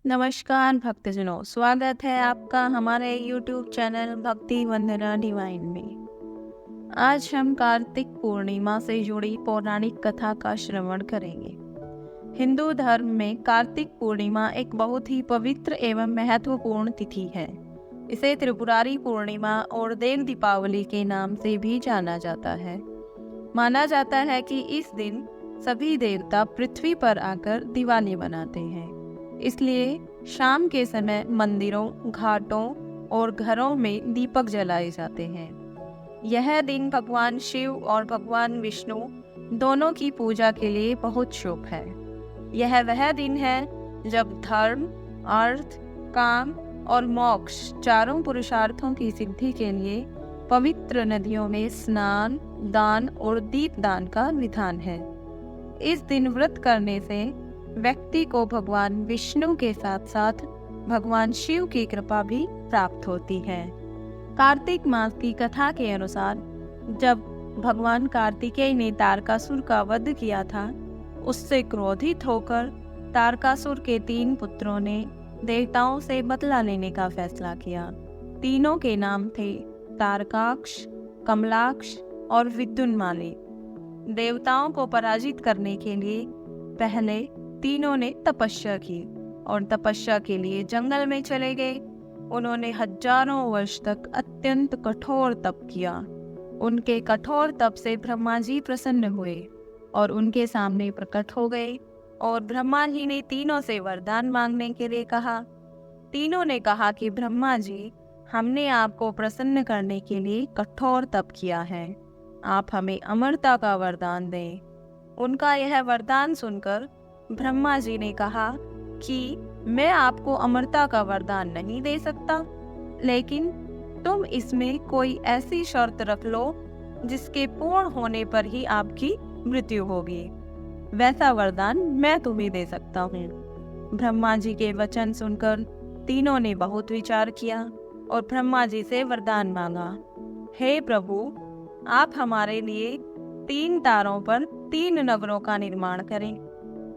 नमस्कार भक्तजनों, स्वागत है आपका हमारे YouTube चैनल भक्ति वंदना डिवाइन में। आज हम कार्तिक पूर्णिमा से जुड़ी पौराणिक कथा का श्रवण करेंगे। हिंदू धर्म में कार्तिक पूर्णिमा एक बहुत ही पवित्र एवं महत्वपूर्ण तिथि है। इसे त्रिपुरारी पूर्णिमा और देव दीपावली के नाम से भी जाना जाता है। माना जाता है कि इस दिन सभी देवता पृथ्वी पर आकर दिवाली मनाते हैं। इसलिए शाम के समय मंदिरों, घाटों और घरों में दीपक जलाए जाते हैं। यह दिन भगवान शिव और भगवान विष्णु दोनों की पूजा के लिए बहुत शुभ है। यह वह दिन है जब धर्म, अर्थ, काम और मोक्ष चारों पुरुषार्थों की सिद्धि के लिए पवित्र नदियों में स्नान, दान और दीपदान का विधान है। इस दिन व्रत करने से व्यक्ति को भगवान विष्णु के साथ साथ भगवान शिव की कृपा भी प्राप्त होती है। कार्तिक मास की कथा के अनुसार जब भगवान कार्तिकेय ने तारकासुर का वध किया था, उससे क्रोधित होकर तारकासुर के 3 पुत्रों ने देवताओं से बदला लेने का फैसला किया। तीनों के नाम थे तारकाक्ष, कमलाक्ष और विद्युन्माली। देवताओं को पराजित करने के लिए पहले तीनों ने तपस्या की और तपस्या के लिए जंगल में चले गए। उन्होंने हजारों वर्ष तक अत्यंत कठोर तप किया। उनके कठोर तप से ब्रह्मा जी प्रसन्न हुए और उनके सामने प्रकट हो गए और ब्रह्मा जी ने तीनों से वरदान मांगने के लिए कहा। तीनों ने कहा कि ब्रह्मा जी, हमने आपको प्रसन्न करने के लिए कठोर तप किया है, आप हमें अमरता का वरदान दें। उनका यह वरदान सुनकर ब्रह्मा जी ने कहा कि मैं आपको अमरता का वरदान नहीं दे सकता, लेकिन तुम इसमें कोई ऐसी शर्त रख लो जिसके पूर्ण होने पर ही आपकी मृत्यु होगी। वैसा वरदान मैं तुम्हें दे सकता हूँ। ब्रह्मा जी के वचन सुनकर तीनों ने बहुत विचार किया और ब्रह्मा जी से वरदान मांगा। हे प्रभु, आप हमारे लिए 3 तारों पर 3 नगरों का निर्माण करें।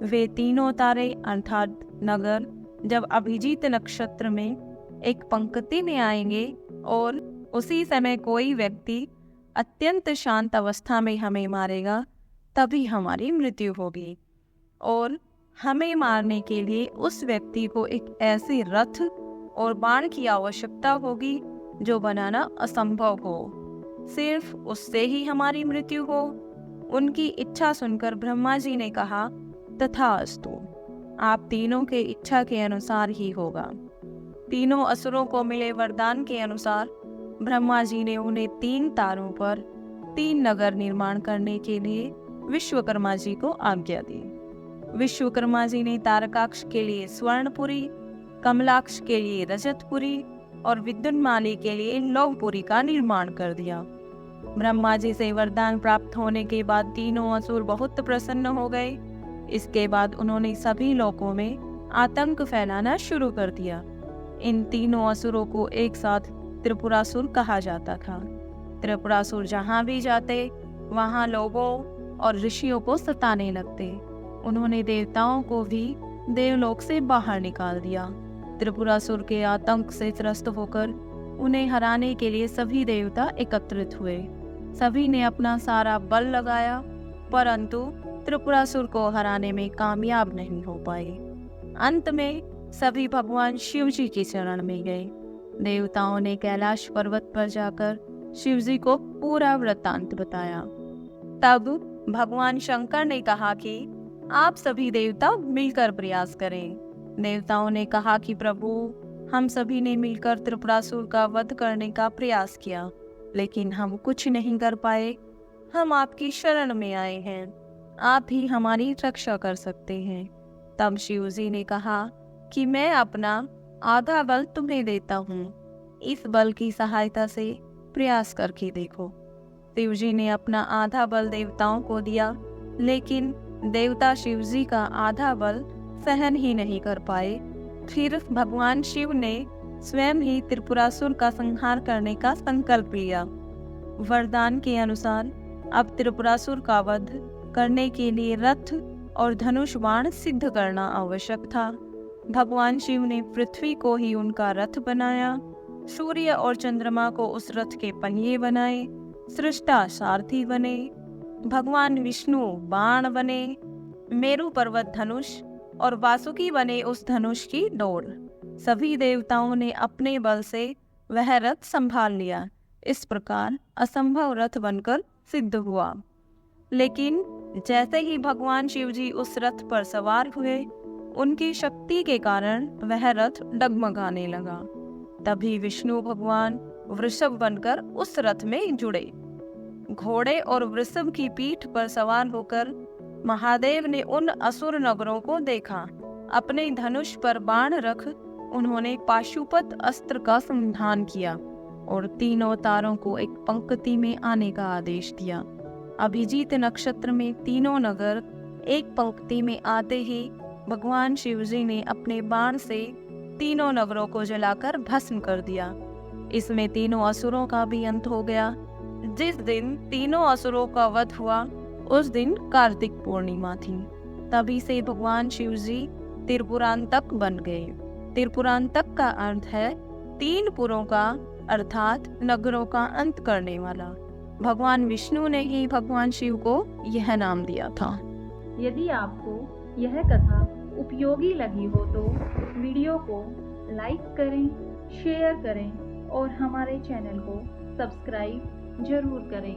वे तीनों तारे अर्थात नगर जब अभिजीत नक्षत्र में एक पंक्ति में आएंगे और उसी समय कोई व्यक्ति अत्यंत शांत अवस्था में हमें मारेगा, तभी हमारी मृत्यु होगी। और हमें मारने के लिए उस व्यक्ति को एक ऐसे रथ और बाण की आवश्यकता होगी जो बनाना असंभव हो। सिर्फ उससे ही हमारी मृत्यु हो। उनकी इच्छा सुनकर ब्रह्मा जी ने कहा, तथास्तु, आप तीनों के इच्छा के अनुसार ही होगा। तीनों असुरों को मिले वरदान के अनुसार ब्रह्मा जी ने उन्हें 3 तारों पर 3 नगर निर्माण करने के लिए विश्वकर्मा जी को आज्ञा दी। विश्वकर्मा जी ने तारकाक्ष के लिए स्वर्णपुरी, कमलाक्ष के लिए रजतपुरी और विद्युन्माली के लिए लौहपुरी का निर्माण कर दिया। ब्रह्मा जी से वरदान प्राप्त होने के बाद तीनों असुर बहुत प्रसन्न हो गए। इसके बाद उन्होंने सभी लोकों में आतंक फैलाना शुरू कर दिया। इन तीनों असुरों को एक साथ त्रिपुरासुर कहा जाता था। त्रिपुरासुर जहाँ भी जाते वहाँ लोगों और ऋषियों को सताने लगते। उन्होंने देवताओं को भी देवलोक से बाहर निकाल दिया। त्रिपुरासुर के आतंक से त्रस्त होकर उन्हें हराने के लिए सभी देवता एकत्रित हुए। सभी ने अपना सारा बल लगाया, परंतु त्रिपुरासुर को हराने में कामयाब नहीं हो पाए। अंत में सभी भगवान शिव जी की शरण में गए। देवताओं ने कैलाश पर्वत पर जाकर शिव जी को पूरा वृत्तांत बताया। तब भगवान शंकर ने कहा कि आप सभी देवता मिलकर प्रयास करें। देवताओं ने कहा कि प्रभु, हम सभी ने मिलकर त्रिपुरासुर का वध करने का प्रयास किया, लेकिन हम कुछ नहीं कर पाए। हम आपकी शरण में आए हैं, आप ही हमारी रक्षा कर सकते हैं। तब शिव जी ने कहा कि मैं अपना आधा बल तुम्हें देता हूँ, इस बल की सहायता से प्रयास करके देखो। शिव जी ने अपना आधा बल देवताओं को दिया, लेकिन देवता शिव जी का आधा बल सहन ही नहीं कर पाए। फिर भगवान शिव ने स्वयं ही त्रिपुरासुर का संहार करने का संकल्प लिया। वरदान के अनुसार अब त्रिपुरासुर का वध करने के लिए रथ और धनुष बाण सिद्ध करना आवश्यक था। भगवान शिव ने पृथ्वी को ही उनका रथ बनाया, सूर्य और चंद्रमा को उस रथ के पहिए बनाए, सृष्टा सारथी बने, भगवान विष्णु बाण बने, मेरु पर्वत धनुष और वासुकी बने उस धनुष की डोर। सभी देवताओं ने अपने बल से वह रथ संभाल लिया। इस प्रकार असंभव रथ बनकर सिद्ध हुआ। लेकिन जैसे ही भगवान शिव जी उस रथ पर सवार हुए, उनकी शक्ति के कारण वह रथ डगमगाने लगा। तभी विष्णु भगवान वृषभ बनकर उस रथ में जुड़े। घोड़े और वृषभ की पीठ पर सवार होकर महादेव ने उन असुर नगरों को देखा। अपने धनुष पर बाण रख उन्होंने पाशुपत अस्त्र का संधान किया और तीनों तारों को एक पंक्ति में आने का आदेश दिया। अभिजीत नक्षत्र में तीनों नगर एक पंक्ति में आते ही भगवान शिवजी ने अपने बाण से तीनों नगरों को जलाकर भस्म कर दिया। इसमें तीनों असुरों का भी अंत हो गया। जिस दिन तीनों असुरों का वध हुआ उस दिन कार्तिक पूर्णिमा थी। तभी से भगवान शिवजी त्रिपुरांतक बन गए। त्रिपुरांतक का अर्थ है 3 पुरों का अर्थात नगरों का अंत करने वाला। भगवान विष्णु ने ही भगवान शिव को यह नाम दिया था। यदि आपको यह कथा उपयोगी लगी हो तो वीडियो को लाइक करें, शेयर करें और हमारे चैनल को सब्सक्राइब जरूर करें।